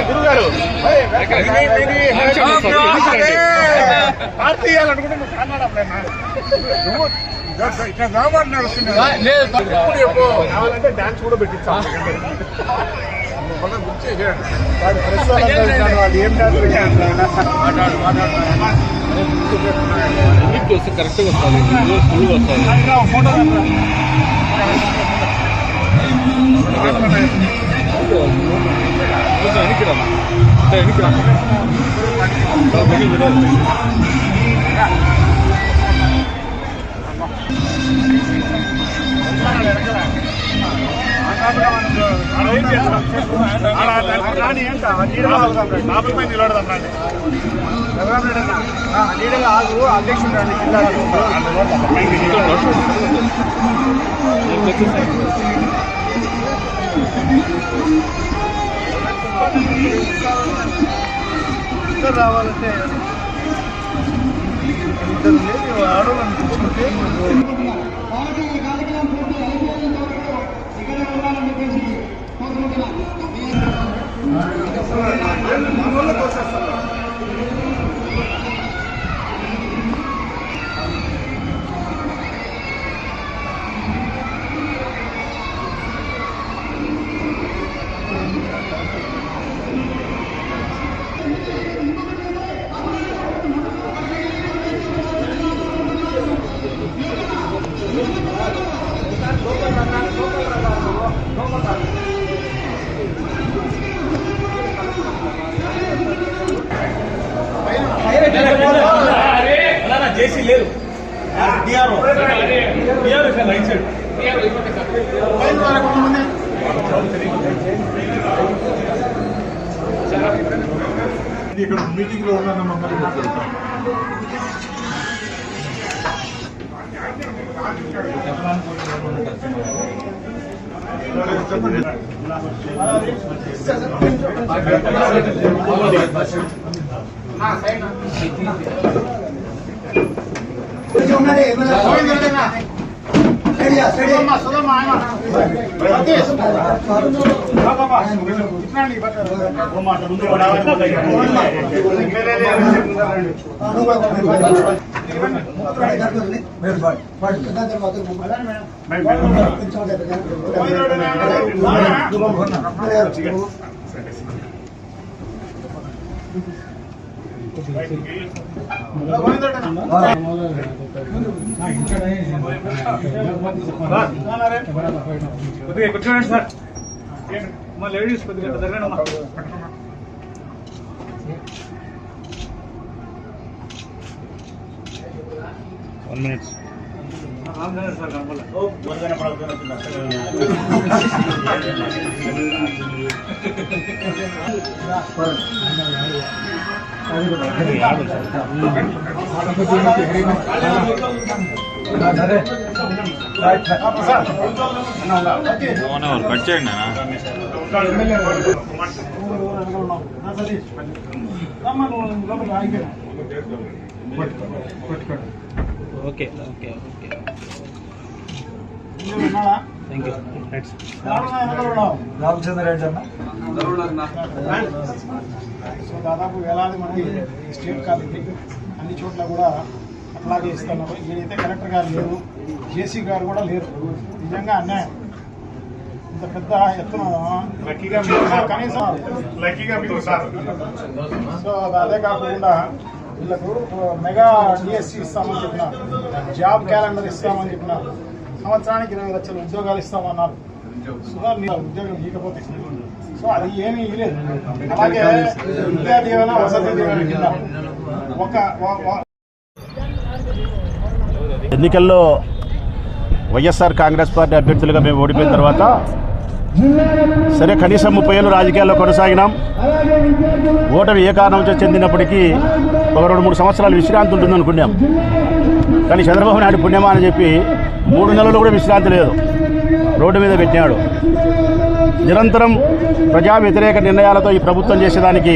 గురుగారు పార్టీ ఇవ్వాలనుకుంటే నువ్వు కావాలంటే డాన్స్ కూడా పెట్టించాలి. ఏం డాన్స్ కరెక్ట్గా వస్తుంది, ఫుల్గా వస్తుంది. నాపై నిలబడదాం రండి. లీడర్ ఆగు అధ్యక్షుడు రండి. ఇద్దరు రావాలంటే ఇద్దరు ఆడవాళ్ళని చూసుకుంటే జేసీ లేదు, రైట్ సైడ్ ఇక్కడ మీటింగ్ లో ఉన్న మమ్మల్ని కూర్చోండి సార్. మా లేడీస్ కొద్దిగా జరగండి. 1 minute. సార్ కట్ చేయండి. Okay okay okay thank you. Ramachandra Reddy అన్న సో దాదాపు వేలాది మంది స్టేట్ కాలేజీ అన్ని చోట్ల కూడా అట్లాగే ఇస్తున్నారు. ఈయనైతే కలెక్టర్ గారు లేరు, జేసీ గారు కూడా లేరు. నిజంగా అన్యాయం. ఇంత ఇంత పెద్ద ఎత్తున సో అదే కాకుండా వీళ్ళకు మెగా డిఎస్సి ఇస్తామని చెప్పినారు, జాబ్ క్యాలెండర్ ఇస్తామని చెప్పినారు, సంవత్సరానికి 20 లక్షల ఉద్యోగాలు ఇస్తామన్నారు. సుమారు ఉద్యోగం ఇవ్వకపోతే సో అది ఏమీ ఇవ్వలేదు. అలాగే విద్యా దీవెన వసతి దీవెన కింద ఎన్నికల్లో వైఎస్ఆర్ కాంగ్రెస్ పార్టీ అభ్యర్థులుగా మేము ఓడిపోయిన తర్వాత సరే కనీసం 30 ఏళ్ళు రాజకీయాల్లో కొనసాగినాం. ఓటమి ఏ కారణంతో చెందినప్పటికీ ఒక 2-3 సంవత్సరాలు విశ్రాంతి ఉంటుంది అనుకున్నాం. కానీ చంద్రబాబు నాయుడు పుణ్యమా అని చెప్పి 3 నెలలు కూడా విశ్రాంతి లేదు, రోడ్డు మీద పెట్టినాడు. నిరంతరం ప్రజా వ్యతిరేక నిర్ణయాలతో ఈ ప్రభుత్వం చేసేదానికి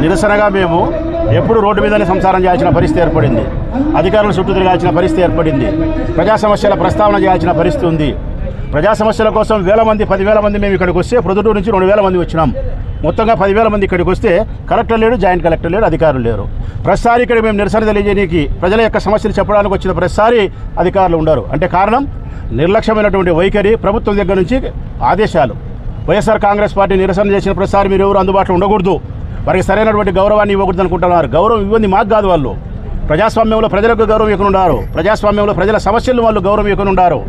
నిరసనగా మేము ఎప్పుడు రోడ్డు మీదనే సంసారం చేయాల్సిన పరిస్థితి ఏర్పడింది. అధికారుల చుట్టూ తిరగాల్సిన పరిస్థితి ఏర్పడింది. ప్రజా సమస్యల ప్రస్తావన చేయాల్సిన పరిస్థితి ఉంది. ప్రజా సమస్యల కోసం 10,000 మంది మేము ఇక్కడికి వస్తే ప్రొద్దుటూరు నుంచి 2,000 మంది వచ్చినాం. మొత్తంగా 10,000 మంది ఇక్కడికి వస్తే కలెక్టర్ లేడు, జాయింట్ కలెక్టర్ లేడు, అధికారులు లేరు. ప్రతిసారి ఇక్కడ మేము నిరసన తెలియజేయడానికి ప్రజల యొక్క సమస్యలు చెప్పడానికి వచ్చిన ప్రతిసారి అధికారులు ఉండరు. అంటే కారణం నిర్లక్ష్యమైనటువంటి వైఖరి, ప్రభుత్వం దగ్గర నుంచి ఆదేశాలు. వైఎస్ఆర్ కాంగ్రెస్ పార్టీ నిరసన చేసిన ప్రతిసారి మీరు ఎవరు అందుబాటులో ఉండకూడదు, వారికి సరైనటువంటి గౌరవాన్ని ఇవ్వకూడదు అనుకుంటున్నారు. గౌరవం ఇవ్వండి మాకు కాదు, వాళ్ళు ప్రజాస్వామ్యంలో ప్రజలకు గౌరవం ఇవ్వనున్నారు, ప్రజాస్వామ్యంలో ప్రజల సమస్యలను వాళ్ళు గౌరవం ఇవ్వనున్నారు.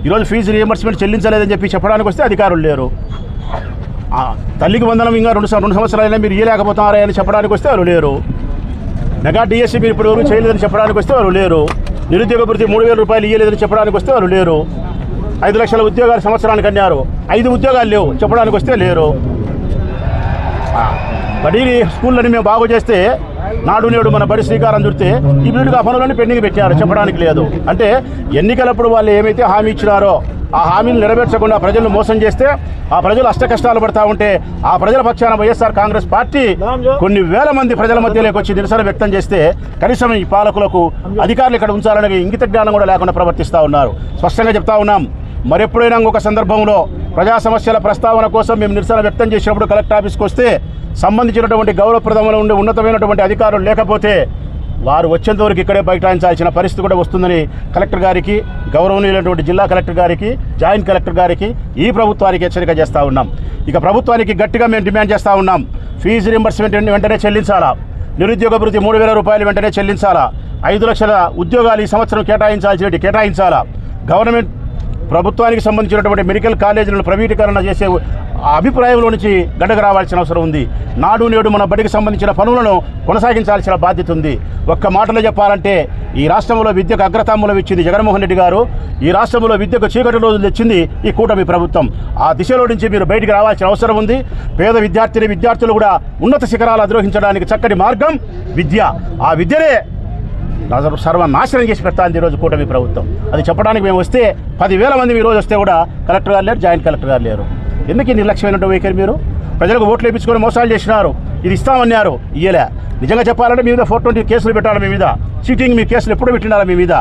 ఈరోజు ఫీజు రియంబర్స్మెంట్ చెల్లించలేదని చెప్పి చెప్పడానికి వస్తే అధికారులు లేరు. తల్లికి వందనం ఇంకా 2 సంవత్సరాలైనా మీరు ఇవ్వలేకపోతున్నారా అని చెప్పడానికి వస్తే వాళ్ళు లేరు. మెగా డిఎస్సీ మీరు ఇప్పుడు ఎవరు చేయలేదని చెప్పడానికి వస్తే వాళ్ళు లేరు. నిరుద్యోగ భృతి 3,000 రూపాయలు ఇవ్వలేదని చెప్పడానికి వస్తే వాళ్ళు లేరు. 5 లక్షల ఉద్యోగాలు సంవత్సరానికి అన్నారు, 5 ఉద్యోగాలు లేవు చెప్పడానికి వస్తే లేరు. బడి స్కూళ్ళని మేము బాగు చేస్తే నాడు నేడు మన బడి శ్రీకారం చుడితే ఈ బిల్లుగా పనులన్నీ పెండింగ్ పెట్టారు, చెప్పడానికి లేదు. అంటే ఎన్నికలప్పుడు వాళ్ళు ఏమైతే హామీ ఇచ్చినారో ఆ హామీలు నెరవేర్చకుండా ప్రజలను మోసం చేస్తే ఆ ప్రజలు అష్ట కష్టాలు పడతా ఉంటే ఆ ప్రజల పక్షాన వైఎస్ఆర్ కాంగ్రెస్ పార్టీ కొన్ని వేల మంది ప్రజల మధ్యలోకి వచ్చి నిరసన వ్యక్తం చేస్తే కనీసం ఈ పాలకులకు అధికారులు ఇక్కడ ఉంచాలనే ఇంగిత జ్ఞానం కూడా లేకుండా ప్రవర్తిస్తూ ఉన్నారు. స్పష్టంగా చెప్తా ఉన్నాం, మరెప్పుడైనా ఇంకొక సందర్భంలో ప్రజా సమస్యల ప్రస్తావన కోసం మేము నిరసన వ్యక్తం చేసినప్పుడు కలెక్టర్ ఆఫీస్కి వస్తే సంబంధించినటువంటి గౌరవప్రదంలో ఉండే ఉన్నతమైనటువంటి అధికారులు లేకపోతే వారు వచ్చేంతవరకు ఇక్కడే బైఠాయించాల్సిన పరిస్థితి కూడా వస్తుందని కలెక్టర్ గారికి, గౌరవనీయులైనటువంటి జిల్లా కలెక్టర్ గారికి, జాయింట్ కలెక్టర్ గారికి, ఈ ప్రభుత్వానికి హెచ్చరిక చేస్తూ ఉన్నాం. ఇక ప్రభుత్వానికి గట్టిగా మేము డిమాండ్ చేస్తూ ఉన్నాం, ఫీజు రింబర్స్మెంట్ వెంటనే చెల్లించాలా, నిరుద్యోగ భృతి 3,000 రూపాయలు వెంటనే చెల్లించాలా, 5 లక్షల ఉద్యోగాలు ఈ సంవత్సరం కేటాయించాలా, గవర్నమెంట్ ప్రభుత్వానికి సంబంధించినటువంటి మెడికల్ కాలేజీలను ప్రైవేటీకరణ చేసే అభిప్రాయంలో నుంచి గడగ రావాల్సిన అవసరం ఉంది. నాడు నేడు మన బడికి సంబంధించిన పనులను కొనసాగించాల్సిన బాధ్యత ఉంది. ఒక్క మాటలో చెప్పాలంటే ఈ రాష్ట్రంలో విద్యకు అగ్రతాంబూలం ఇచ్చింది జగన్మోహన్ రెడ్డి గారు. ఈ రాష్ట్రంలో విద్యకు చీకటి రోజులు తెచ్చింది ఈ కూటమి ప్రభుత్వం. ఆ దిశలో నుంచి మీరు బయటికి రావాల్సిన అవసరం ఉంది. పేద విద్యార్థులు కూడా ఉన్నత శిఖరాలు అధిరోహించడానికి చక్కటి మార్గం విద్య. ఆ విద్యనే సర్వనాశనం చేసి పెడతాంది ఈరోజు కూటమి ప్రభుత్వం. అది చెప్పడానికి మేము వస్తే 10,000 మంది ఈరోజు వస్తే కూడా కలెక్టర్ గారు లేరు, జాయింట్ కలెక్టర్ గారు లేరు. ఎందుకు ఈ నిర్లక్ష్యమైనటువంటి వైఖరి? మీరు ప్రజలకు ఓట్లు వేయించుకొని మోసాలు చేసినారు, ఇది ఇస్తామన్నారు, ఇయ్యలే. నిజంగా చెప్పాలంటే మీ మీద 420 కేసులు పెట్టాలి, మీ మీద చీటింగ్ మీ కేసులు ఎప్పుడు పెట్టినారా? మీ మీద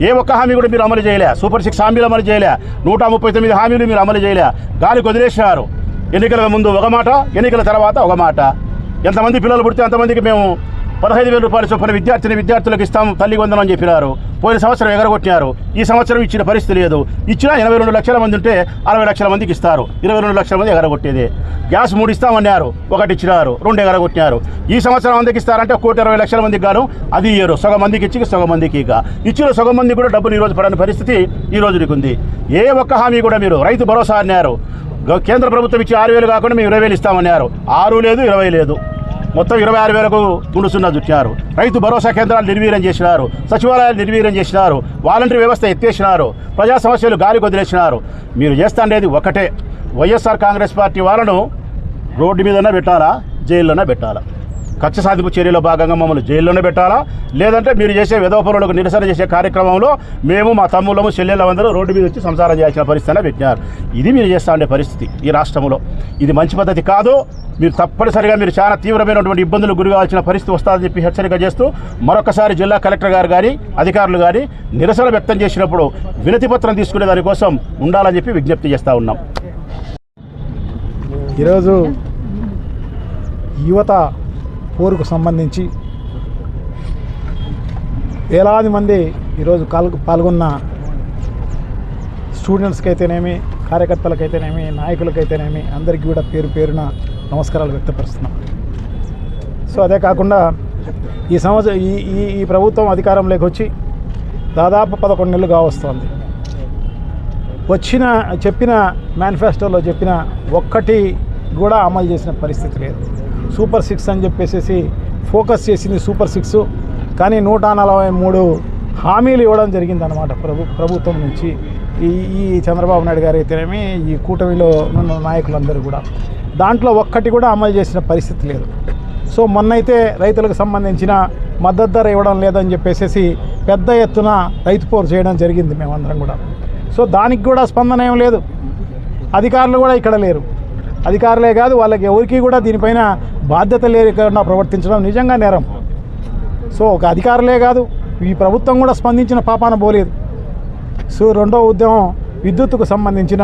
ఏ ఒక్క హామీ కూడా మీరు అమలు చేయలే. సూపర్ 6 హామీలు అమలు చేయలే, 139 హామీలు మీరు అమలు చేయలే, గాలికి వదిలేసినారు. ఎన్నికల ముందు ఒక మాట, ఎన్నికల తర్వాత ఒక మాట. ఎంతమంది పిల్లలు పుడితే అంతమందికి మేము 15,000 రూపాయల చొప్పున విద్యార్థులకు ఇస్తాము, తల్లి వందనం అని చెప్పినారు. పోయిన సంవత్సరం ఎగరగొట్టినారు. ఈ సంవత్సరం ఇచ్చిన పరిస్థితి లేదు. ఇచ్చినా 82 లక్షల మంది ఉంటే 60 లక్షల మందికి ఇస్తారు. 22 లక్షల మంది ఎగరగొట్టేది. గ్యాస్ 3 ఇస్తామన్నారు, 1 ఇచ్చినారు, 2 ఎగరగొట్టినారు. ఈ సంవత్సరం మందికి ఇస్తారంటే 1,20,00,000 మందికి గాను అది ఇయ్యరు. సగం మందికి ఇచ్చి సగం మందికి ఇచ్చిన సగం మందికి కూడా డబ్బులు ఈరోజు పడని పరిస్థితి ఈ రోజుకి ఉంది. ఏ ఒక్క హామీ కూడా మీరు రైతు భరోసా అన్నారు, కేంద్ర ప్రభుత్వం ఇచ్చి 6,000 కాకుండా మేము 20,000 ఇస్తామన్నారు. 6 లేదు, 20 లేదు, మొత్తం 26,000కు గుండుసున్నా చుట్టినారు. రైతు భరోసా కేంద్రాలు నిర్వీర్యం చేసినారు, సచివాలయాలు నిర్వీర్యం చేసినారు, వాలంటరీ వ్యవస్థ ఎత్తేసినారు, ప్రజా సమస్యలు గాలికి వదిలేసినారు. మీరు చేస్తాండేది ఒకటే, వైఎస్ఆర్ కాంగ్రెస్ పార్టీ వాళ్ళను రోడ్డు మీదనే పెట్టాలా, జైల్లోనే పెట్టాలా. కక్ష సాధింపు చర్యలో భాగంగా మమ్మల్ని జైల్లోనే పెట్టాలా, లేదంటే మీరు చేసే విధవపరులకు నిరసన చేసే కార్యక్రమంలో మేము మా తమ్ముళ్ళము చెల్లెళ్ళందరూ రోడ్డు మీద వచ్చి సంసారం చేయాల్సిన పరిస్థితి పెట్టినారు. ఇది మీరు చేస్తూ ఉండే పరిస్థితి ఈ రాష్ట్రంలో. ఇది మంచి పద్ధతి కాదు. మీరు తప్పనిసరిగా మీరు చాలా తీవ్రమైనటువంటి ఇబ్బందులు గురి కావాల్సిన పరిస్థితి వస్తుందని చెప్పి హెచ్చరిక చేస్తూ మరొకసారి జిల్లా కలెక్టర్ గారు కానీ అధికారులు కానీ నిరసన వ్యక్తం చేసినప్పుడు వినతి పత్రం తీసుకునే దానికోసం ఉండాలని చెప్పి విజ్ఞప్తి చేస్తూ ఉన్నాం. ఈరోజు యువత పోరుకు సంబంధించి వేలాది మంది ఈరోజు పాల్గొన్న స్టూడెంట్స్కి అయితేనేమి, కార్యకర్తలకైతేనేమి, నాయకులకైతేనేమి అందరికీ కూడా పేరు పేరున నమస్కారాలు వ్యక్తపరుస్తున్నాం. సో అదే కాకుండా ఈ సంవత్సరం ఈ ప్రభుత్వం అధికారంలోకి వచ్చి దాదాపు 11 నెలలు కావస్తోంది. చెప్పిన మేనిఫెస్టోలో చెప్పిన ఒక్కటి కూడా అమలు చేసిన పరిస్థితి లేదు. సూపర్ 6 అని చెప్పేసి ఫోకస్ చేసింది సూపర్ 6, కానీ 143 హామీలు ఇవ్వడం జరిగిందన్నమాట ప్రభుత్వం నుంచి. ఈ చంద్రబాబు నాయుడు గారు అయితేనేమి, ఈ కూటమిలో ఉన్న నాయకులందరూ కూడా దాంట్లో ఒక్కటి కూడా అమలు చేసిన పరిస్థితి లేదు. సో మొన్నైతే రైతులకు సంబంధించిన మద్దతు ధర ఇవ్వడం లేదని చెప్పేసి పెద్ద ఎత్తున రైతు పోరు చేయడం జరిగింది మేమందరం కూడా. సో దానికి కూడా స్పందన ఏం లేదు. అధికారులు కూడా ఇక్కడ లేరు. అధికారులే కాదు, వాళ్ళకి ఎవరికి కూడా దీనిపైన బాధ్యత లేకుండా ప్రవర్తించడం నిజంగా నేరం. సో ఒక అధికారులే కాదు, ఈ ప్రభుత్వం కూడా స్పందించిన పాపాన పోలేదు. సో రెండో ఉద్యమం విద్యుత్తుకు సంబంధించిన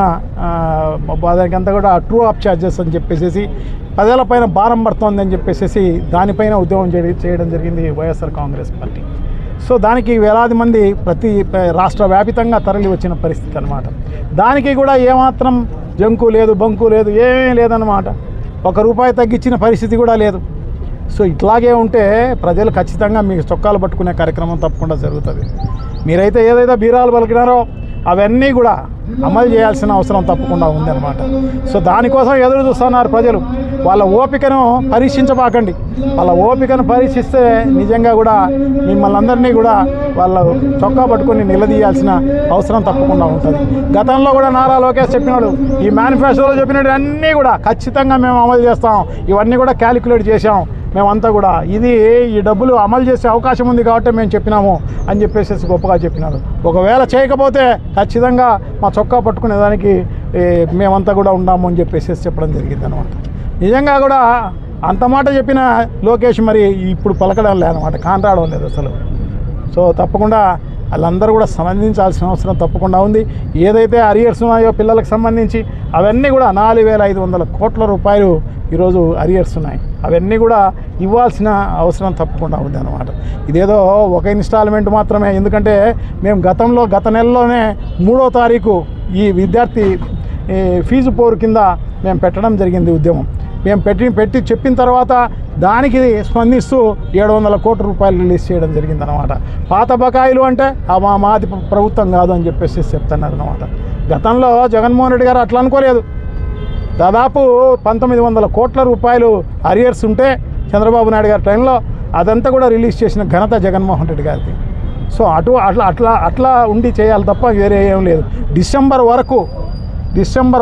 దానికంతా కూడా ట్రూ అప్ ఛార్జెస్ అని చెప్పేసి ప్రజలపైన భారం పడుతోంది అని చెప్పేసి దానిపైన ఉద్యమం చేయడం జరిగింది వైఎస్ఆర్ కాంగ్రెస్ పార్టీ. సో దానికి వేలాది మంది ప్రతి రాష్ట్ర వ్యాపితంగా తరలి వచ్చిన పరిస్థితి అన్నమాట. దానికి కూడా ఏమాత్రం జంకు లేదు, బంకు లేదు, ఏమీ లేదన్నమాట. ₹1 తగ్గించిన పరిస్థితి కూడా లేదు. సో ఇట్లాగే ఉంటే ప్రజలు ఖచ్చితంగా మీకు చొక్కాలు పట్టుకునే కార్యక్రమం తప్పకుండా జరుగుతుంది. మీరైతే ఏదైతే బీరాలు పలికినారో అవన్నీ కూడా అమలు చేయాల్సిన అవసరం తప్పకుండా ఉందన్నమాట. సో దానికోసం ఎదురు చూస్తున్నారు ప్రజలు. వాళ్ళ ఓపికను పరీక్షించబాకండి. వాళ్ళ ఓపికను పరీక్షిస్తే నిజంగా కూడా మిమ్మల్ని అందరినీ కూడా వాళ్ళ చొక్కా పట్టుకొని నిలదీయాల్సిన అవసరం తప్పకుండా ఉంటుంది. గతంలో కూడా నారా లోకేష్ చెప్పినాడు, ఈ మేనిఫెస్టోలో చెప్పినట్టు అన్నీ కూడా ఖచ్చితంగా మేము అమలు చేస్తాం, ఇవన్నీ కూడా క్యాలిక్యులేట్ చేసాం మేమంతా కూడా. ఈ డబ్బులు అమలు చేసే అవకాశం ఉంది కాబట్టి మేము చెప్పినాము అని చెప్పేసి గొప్పగా చెప్పినారు. ఒకవేళ చేయకపోతే ఖచ్చితంగా మా చొక్కా పట్టుకునేదానికి మేమంతా కూడా ఉన్నాము అని చెప్పేసి చెప్పడం జరిగింది అనమాట. నిజంగా కూడా అంత మాట చెప్పిన లోకేష్ మరి ఇప్పుడు పలకడం లేదన్నమాట, కాంటాడడం లేదు అసలు. సో తప్పకుండా వాళ్ళందరూ కూడా స్పందించాల్సిన అవసరం తప్పకుండా ఉంది. ఏదైతే అరియర్స్ ఉన్నాయో పిల్లలకు సంబంధించి అవన్నీ కూడా 4,500 కోట్ల రూపాయలు ఈరోజు అరియర్స్ ఉన్నాయి. అవన్నీ కూడా ఇవ్వాల్సిన అవసరం తప్పకుండా ఉంది అన్నమాట. ఇదేదో ఒక ఇన్స్టాల్మెంట్ మాత్రమే. ఎందుకంటే మేము గత నెలలోనే 3వ తారీఖు ఈ విద్యార్థి ఫీజు పోరు కింద మేము పెట్టడం జరిగింది ఉద్యమం. మేము పెట్టి చెప్పిన తర్వాత దానికి స్పందిస్తూ 700 కోట్ల రూపాయలు రిలీజ్ చేయడం జరిగిందనమాట. పాత బకాయిలు అంటే మాది ప్రభుత్వం కాదు అని చెప్పేసి చెప్తున్నారు అనమాట. గతంలో జగన్మోహన్ రెడ్డి గారు అట్లా అనుకోలేదు. దాదాపు 1900 కోట్ల రూపాయలు అరియర్స్ ఉంటే చంద్రబాబు నాయుడు గారి టైంలో అదంతా కూడా రిలీజ్ చేసిన ఘనత జగన్మోహన్ రెడ్డి గారిది. సో అట్లా ఉండి చేయాలి తప్ప వేరే ఏం లేదు. డిసెంబర్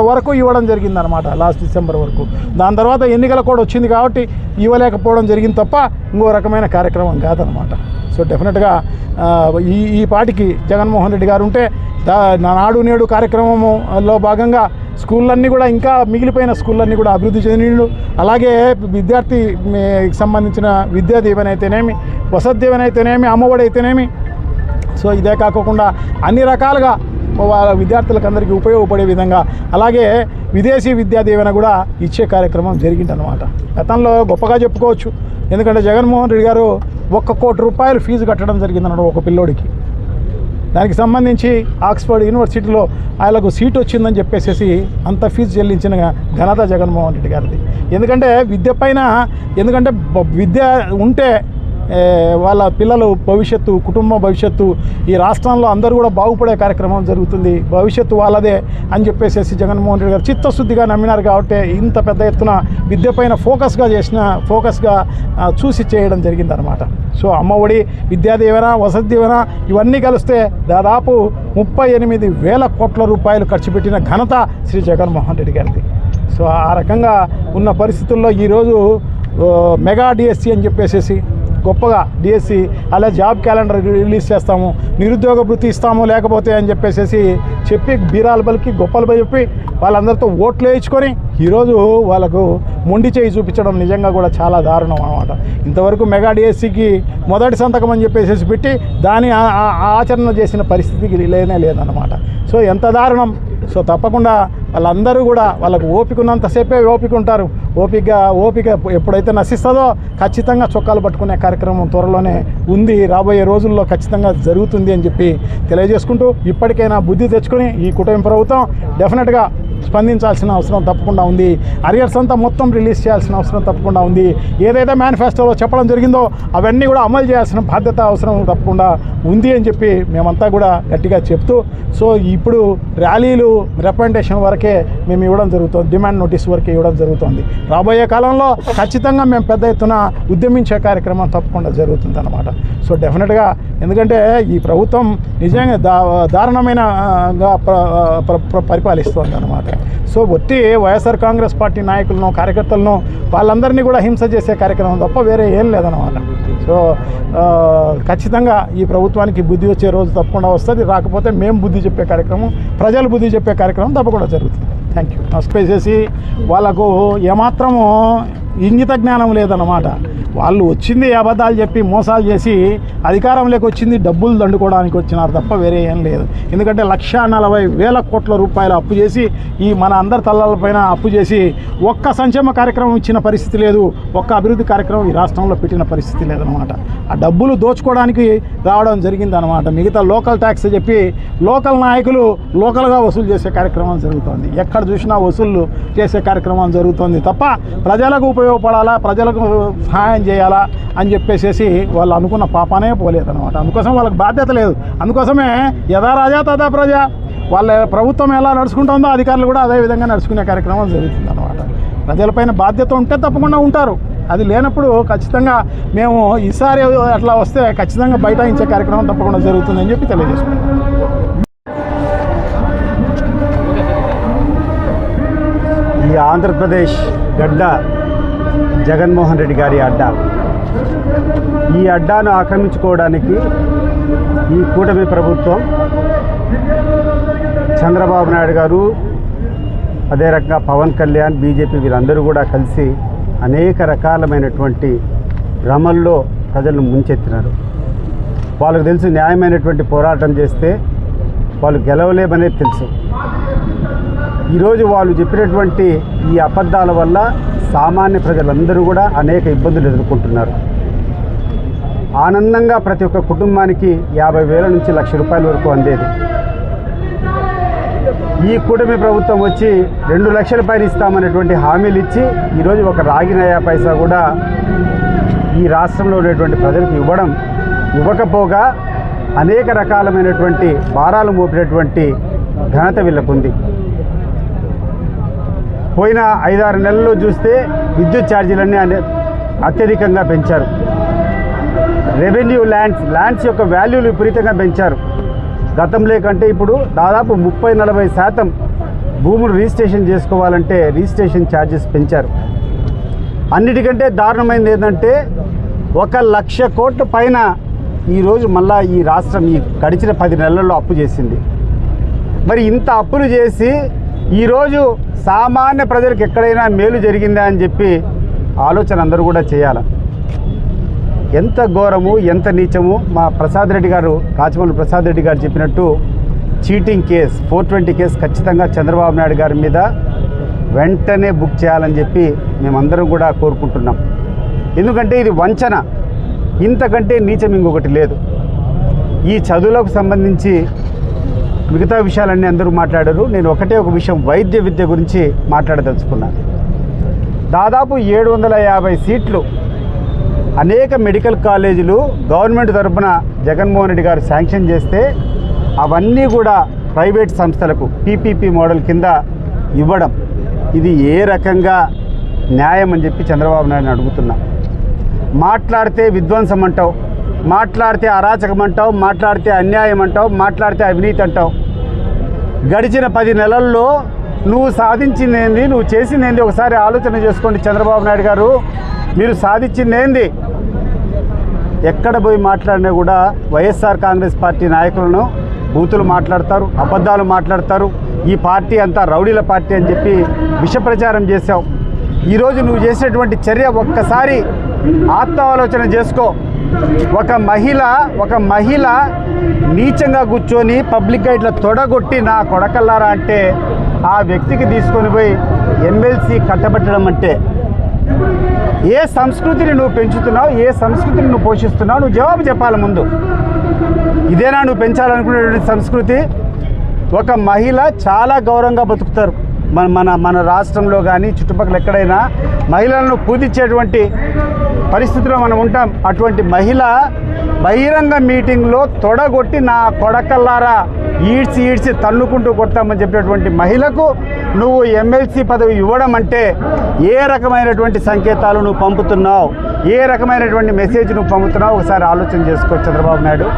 వరకు ఇవ్వడం జరిగిందనమాట, లాస్ట్ డిసెంబర్ వరకు. దాని తర్వాత ఎన్నికల కూడా వచ్చింది కాబట్టి ఇవ్వలేకపోవడం జరిగింది తప్ప ఇంకో రకమైన కార్యక్రమం కాదనమాట. సో డెఫినెట్గా ఈ పాటికి జగన్మోహన్ రెడ్డి గారు ఉంటే నాడు నేడు కార్యక్రమంలో భాగంగా స్కూళ్ళన్నీ కూడా ఇంకా మిగిలిపోయిన స్కూళ్ళన్నీ కూడా అభివృద్ధి చెందిండు. అలాగే విద్యార్థికి సంబంధించిన విద్యా దీవెన అయితేనేమి, వసతి దీవెన అయితేనేమి, అమ్మఒడి అయితేనేమి, సో ఇదే కాకుండా అన్ని రకాలుగా వాళ్ళ విద్యార్థులకు అందరికీ ఉపయోగపడే విధంగా అలాగే విదేశీ విద్యా దీవెన కూడా ఇచ్చే కార్యక్రమం జరిగిందనమాట. గతంలో గొప్పగా చెప్పుకోవచ్చు. ఎందుకంటే జగన్మోహన్ రెడ్డి గారు ₹1 కోటి ఫీజు కట్టడం జరిగిందన్నాడు ఒక పిల్లోడికి. దానికి సంబంధించి ఆక్స్ఫర్డ్ యూనివర్సిటీలో ఆయనకు సీట్ వచ్చిందని చెప్పేసి అంత ఫీజు చెల్లించిన ఘనత జగన్మోహన్ రెడ్డి గారిది. ఎందుకంటే ఎందుకంటే విద్య ఉంటే వాళ్ళ పిల్లలు భవిష్యత్తు, కుటుంబ భవిష్యత్తు, ఈ రాష్ట్రంలో అందరూ కూడా బాగుపడే కార్యక్రమం జరుగుతుంది, భవిష్యత్తు వాళ్ళదే అని చెప్పేసి జగన్మోహన్ రెడ్డి గారు చిత్తశుద్ధిగా నమ్మినారు. కాబట్టి ఇంత పెద్ద ఎత్తున విద్యపైన ఫోకస్గా చూసి చేయడం జరిగిందనమాట. సో అమ్మఒడి, విద్యా దీవెన, వసతి దీవెన ఇవన్నీ కలిస్తే దాదాపు 38,000 కోట్ల రూపాయలు ఖర్చు పెట్టిన ఘనత శ్రీ జగన్మోహన్ రెడ్డి గారిది. సో ఆ రకంగా ఉన్న పరిస్థితుల్లో ఈరోజు మెగా డిఎస్సి అని చెప్పేసి గొప్పగా డిఎస్సి అలా జాబ్ క్యాలెండర్ రిలీజ్ చేస్తాము, నిరుద్యోగ భృతి ఇస్తాము లేకపోతే అని చెప్పి బీరాలు పలికి గొప్పలు చెప్పి వాళ్ళందరితో ఓట్లు వేయించుకొని ఈరోజు వాళ్ళకు మొండి చేయి చూపించడం నిజంగా కూడా చాలా దారుణం అన్నమాట. ఇంతవరకు మెగా డిఎస్సికి మొదటి సంతకం అని చెప్పేసి పెట్టి దాని ఆచరణ చేసిన పరిస్థితికి లేదన్నమాట. సో ఎంత దారుణం. సో తప్పకుండా వాళ్ళందరూ కూడా వాళ్ళకు ఓపిక ఉన్నంతసేపే ఓపిక ఉంటారు. ఓపిక ఎప్పుడైతే నశిస్తుందో ఖచ్చితంగా చొక్కాలు పట్టుకునే కార్యక్రమం త్వరలోనే ఉంది, రాబోయే రోజుల్లో ఖచ్చితంగా జరుగుతుంది అని చెప్పి తెలియజేసుకుంటూ, ఇప్పటికైనా బుద్ధి తెచ్చుకొని ఈ కూటమి ప్రభుత్వం డెఫినెట్గా స్పందించాల్సిన అవసరం తప్పకుండా ఉంది. అరియర్స్ అంతా మొత్తం రిలీజ్ చేయాల్సిన అవసరం తప్పకుండా ఉంది. ఏదైతే మేనిఫెస్టోలో చెప్పడం జరిగిందో అవన్నీ కూడా అమలు చేయాల్సిన బాధ్యత అవసరం తప్పకుండా ఉంది అని చెప్పి మేమంతా కూడా గట్టిగా చెప్తూ, సో ఇప్పుడు ర్యాలీలు రిప్రజెంటేషన్ వరకే మేము ఇవ్వడం జరుగుతుంది, డిమాండ్ నోటీస్ వరకే ఇవ్వడం జరుగుతుంది. రాబోయే కాలంలో ఖచ్చితంగా మేము పెద్ద ఎత్తున ఉద్యమించే కార్యక్రమం తప్పకుండా జరుగుతుంది అన్నమాట. సో డెఫినెట్గా ఎందుకంటే ఈ ప్రభుత్వం నిజంగా దారుణమైనగా పరిపాలిస్తుంది అన్నమాట. సో ఒట్టి వైఎస్ఆర్ కాంగ్రెస్ పార్టీ నాయకులను కార్యకర్తలను వాళ్ళందరినీ కూడా హింస చేసే కార్యక్రమం తప్ప వేరే ఏం లేదన్నమాట. సో ఖచ్చితంగా ఈ ప్రభుత్వానికి బుద్ధి వచ్చే రోజు తప్పకుండా వస్తుంది. రాకపోతే మేము బుద్ధి చెప్పే కార్యక్రమం, ప్రజలు బుద్ధి చెప్పే కార్యక్రమం తప్పకుండా జరుగుతుంది. Thank you. నష్టపేసేసి వాళ్ళకు ఏమాత్రము ఇంగిత జ్ఞానం లేదన్నమాట. వాళ్ళు వచ్చింది అబద్ధాలు చెప్పి మోసాలు చేసి అధికారంలోకి వచ్చింది డబ్బులు దండుకోవడానికి వచ్చినారు తప్ప వేరే ఏం లేదు. ఎందుకంటే 1,40,000 కోట్ల రూపాయలు అప్పు చేసి ఈ మన అందరి తల్లలపైన అప్పు చేసి ఒక్క సంక్షేమ కార్యక్రమం ఇచ్చిన పరిస్థితి లేదు, ఒక్క అభివృద్ధి కార్యక్రమం ఈ రాష్ట్రంలో పెట్టిన పరిస్థితి లేదనమాట. ఆ డబ్బులు దోచుకోవడానికి రావడం జరిగిందనమాట. మిగతా లోకల్ ట్యాక్స్ చెప్పి లోకల్ నాయకులు లోకల్గా వసూలు చేసే కార్యక్రమం జరుగుతుంది. ఎక్కడ చూసినా వసూళ్ళు చేసే కార్యక్రమం జరుగుతుంది తప్ప ప్రజలకు ఉపయోగపడాలా, ప్రజలకు సహాయం చేయాలా అని చెప్పేసి వాళ్ళు అనుకున్న పాపానే పోలేదన్నమాట. అందుకోసం వాళ్ళకి బాధ్యత లేదు. అందుకోసమే యథా రాజా తదా ప్రజ, వాళ్ళ ప్రభుత్వం ఎలా నడుచుకుంటుందో అధికారులు కూడా అదే విధంగా నడుచుకునే కార్యక్రమం జరుగుతుంది అన్నమాట. ప్రజలపైన బాధ్యత ఉంటే తప్పకుండా ఉంటారు, అది లేనప్పుడు ఖచ్చితంగా మేము ఈసారి అట్లా వస్తే ఖచ్చితంగా బైఠాయించే కార్యక్రమం తప్పకుండా జరుగుతుందని చెప్పి తెలియజేసుకుంటాం. ఈ ఆంధ్రప్రదేశ్ గడ్డ జగన్మోహన్ రెడ్డి గారి అడ్డా. ఈ అడ్డాను ఆక్రమించుకోవడానికి ఈ కూటమి ప్రభుత్వం, చంద్రబాబు నాయుడు గారు, అదే రకంగా పవన్ కళ్యాణ్, బీజేపీ వీళ్ళందరూ కూడా కలిసి అనేక రకాలమైనటువంటి భ్రమల్లో ప్రజలను ముంచెత్తినారు. వాళ్ళకు తెలుసు న్యాయమైనటువంటి పోరాటం చేస్తే వాళ్ళు గెలవలేమనేది తెలుసు. ఈరోజు వాళ్ళు చెప్పినటువంటి ఈ అబద్ధాల వల్ల సామాన్య ప్రజలందరూ కూడా అనేక ఇబ్బందులు ఎదుర్కొంటున్నారు. ఆనందంగా ప్రతి ఒక్క కుటుంబానికి 50,000 నుంచి 1,00,000 రూపాయల వరకు అందేది. ఈ కూటమి ప్రభుత్వం వచ్చి 2 లక్షల పైన ఇస్తామనేటువంటి హామీలు ఇచ్చి ఈరోజు ఒక రాగి నయా పైసా కూడా ఈ రాష్ట్రంలో ఉన్నటువంటి ప్రజలకు ఇవ్వకపోగా అనేక రకాలమైనటువంటి భారాలు మోపినటువంటి ఘనత వీళ్ళకుంది. పోయిన 5-6 నెలల్లో చూస్తే విద్యుత్ ఛార్జీలన్నీ అత్యధికంగా పెంచారు. రెవెన్యూ ల్యాండ్స్ యొక్క వాల్యూలు విపరీతంగా పెంచారు. గతంలో కంటే ఇప్పుడు దాదాపు 30-40% భూములు రిజిస్ట్రేషన్ చేసుకోవాలంటే రిజిస్ట్రేషన్ ఛార్జెస్ పెంచారు. అన్నిటికంటే దారుణమైనది ఏంటంటే 1,00,000 కోట్ల పైన ఈరోజు మళ్ళా ఈ రాష్ట్రం ఈ గడిచిన 10 నెలల్లో అప్పు చేసింది. మరి ఇంత అప్పులు చేసి ఈరోజు సామాన్య ప్రజలకు ఎక్కడైనా మేలు జరిగిందా అని చెప్పి ఆలోచన అందరూ కూడా చేయాలి. ఎంత ఘోరము, ఎంత నీచము. మా ప్రసాద్ రెడ్డి గారు, కాచిమల్లి ప్రసాద్ రెడ్డి గారు చెప్పినట్టు చీటింగ్ కేసు 420 కేసు ఖచ్చితంగా చంద్రబాబు నాయుడు గారి మీద వెంటనే బుక్ చేయాలని చెప్పి మేమందరం కూడా కోరుకుంటున్నాం. ఎందుకంటే ఇది వంచన, ఇంతకంటే నీచం ఇంకొకటి లేదు. ఈ చదువులకు సంబంధించి మిగతా విషయాలన్నీ అందరూ మాట్లాడారు. నేను ఒకటే ఒక విషయం, వైద్య విద్య గురించి మాట్లాడదలుచుకున్నాను. దాదాపు 750 సీట్లు అనేక మెడికల్ కాలేజీలు గవర్నమెంట్ తరఫున జగన్మోహన్ రెడ్డి గారు శాంక్షన్ చేస్తే అవన్నీ కూడా ప్రైవేట్ సంస్థలకు పీపీపీ మోడల్ కింద ఇవ్వడం, ఇది ఏ రకంగా న్యాయం అని చెప్పి చంద్రబాబు నాయుడుని అడుగుతున్నా. మాట్లాడితే విధ్వంసం అంటావు, మాట్లాడితే అరాచకం అంటావు, మాట్లాడితే అన్యాయం అంటావు, మాట్లాడితే అవినీతి అంటావు. గడిచిన 10 నెలల్లో నువ్వు సాధించింది ఏంది, నువ్వు చేసింది ఏంది ఒకసారి ఆలోచన చేసుకోండి చంద్రబాబు నాయుడు గారు. మీరు సాధించింది ఏంది? ఎక్కడ పోయి మాట్లాడినా కూడా వైఎస్ఆర్ కాంగ్రెస్ పార్టీ నాయకులను బూతులు మాట్లాడతారు, అబద్ధాలు మాట్లాడతారు. ఈ పార్టీ అంతా రౌడీల పార్టీ అని చెప్పి విష ప్రచారం చేశావు. ఈరోజు నువ్వు చేసినటువంటి చర్య ఒక్కసారి ఆత్మాలోచన చేసుకో. ఒక మహిళ నీచంగా కూర్చొని పబ్లిక్గా ఇట్లా తొడగొట్టి నా కొడకల్లారా అంటే ఆ వ్యక్తికి తీసుకొని పోయి ఎమ్మెల్సీ కట్టబెట్టడం అంటే ఏ సంస్కృతిని నువ్వు పెంచుతున్నావు, ఏ సంస్కృతిని నువ్వు పోషిస్తున్నావు, నువ్వు జవాబు చెప్పాలి ముందు. ఇదేనా నువ్వు పెంచాలనుకునేటువంటి సంస్కృతి? ఒక మహిళ చాలా గౌరవంగా బతుకుతారు మన రాష్ట్రంలో కానీ చుట్టుపక్కల ఎక్కడైనా మహిళలను పూజించేటువంటి పరిస్థితిలో మనం ఉంటాం. అటువంటి మహిళ బహిరంగ మీటింగ్లో తొడగొట్టి నా కొడకల్లారా ఈడ్చి తన్నుకుంటూ కొడతామని చెప్పినటువంటి మహిళకు నువ్వు ఎమ్మెల్సీ పదవి ఇవ్వడం అంటే ఏ రకమైనటువంటి సంకేతాలు నువ్వు పంపుతున్నావు, ఏ రకమైనటువంటి మెసేజ్ నువ్వు పంపుతున్నావు ఒకసారి ఆలోచన చేసుకో చంద్రబాబు నాయుడు.